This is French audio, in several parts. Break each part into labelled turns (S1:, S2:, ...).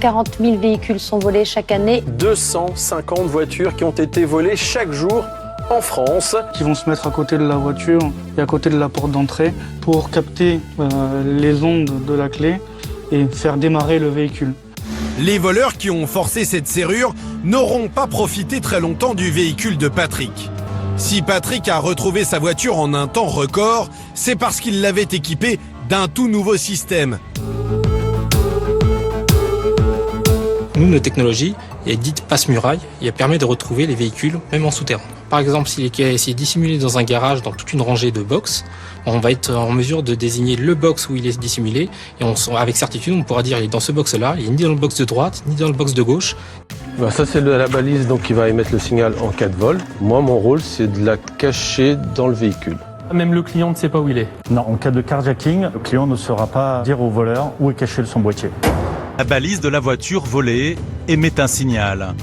S1: 240 000 véhicules sont volés chaque année.
S2: 250 voitures qui ont été volées chaque jour en France.
S3: Qui vont se mettre à côté de la voiture et à côté de la porte d'entrée pour capter les ondes de la clé et faire démarrer le véhicule.
S4: Les voleurs qui ont forcé cette serrure n'auront pas profité très longtemps du véhicule de Patrick. Si Patrick a retrouvé sa voiture en un temps record, c'est parce qu'il l'avait équipée d'un tout nouveau système.
S5: Nous, notre technologie est dite passe-muraille et elle permet de retrouver les véhicules même en souterrain. Par exemple, s'il est dissimulé dans un garage, dans toute une rangée de box, on va être en mesure de désigner le box où il est dissimulé et avec certitude, on pourra dire il est dans ce box-là, il est ni dans le box de droite, ni dans le box de gauche.
S6: Ça, c'est la balise donc, qui va émettre le signal en cas de vol. Moi, mon rôle, c'est de la cacher dans le véhicule.
S7: Même le client ne sait pas où il est.
S8: Non, en cas de carjacking, le client ne saura pas dire au voleur où est caché son boîtier.
S9: La balise de la voiture volée émet un signal.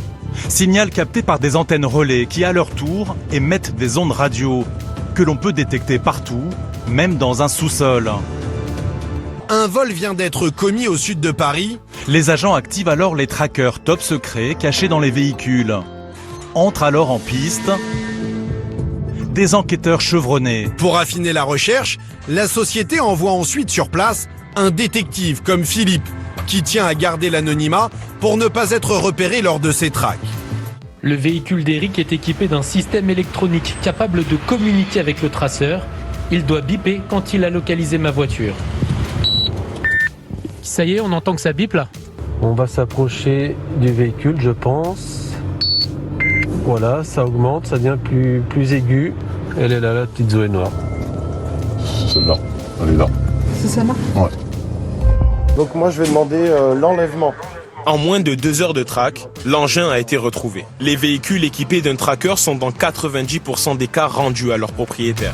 S9: Signal capté par des antennes relais qui, à leur tour, émettent des ondes radio que l'on peut détecter partout, même dans un sous-sol.
S4: Un vol vient d'être commis au sud de Paris.
S9: Les agents activent alors les trackers top secrets cachés dans les véhicules. Entrent alors en piste des enquêteurs chevronnés.
S4: Pour affiner la recherche, la société envoie ensuite sur place un détective comme Philippe, qui tient à garder l'anonymat pour ne pas être repéré lors de ses traques.
S7: Le véhicule d'Eric est équipé d'un système électronique capable de communiquer avec le traceur. Il doit biper quand il a localisé ma voiture. Ça y est, on entend que ça bip là.
S6: On va s'approcher du véhicule, je pense. Voilà, ça augmente, ça devient plus aigu. Elle est là, la petite Zoé noire.
S10: C'est là, elle est là.
S11: C'est celle-là ?
S10: Ouais.
S12: Donc moi je vais demander l'enlèvement.
S13: En moins de 2 heures de traque, l'engin a été retrouvé. Les véhicules équipés d'un tracker sont dans 90% des cas rendus à leurs propriétaires.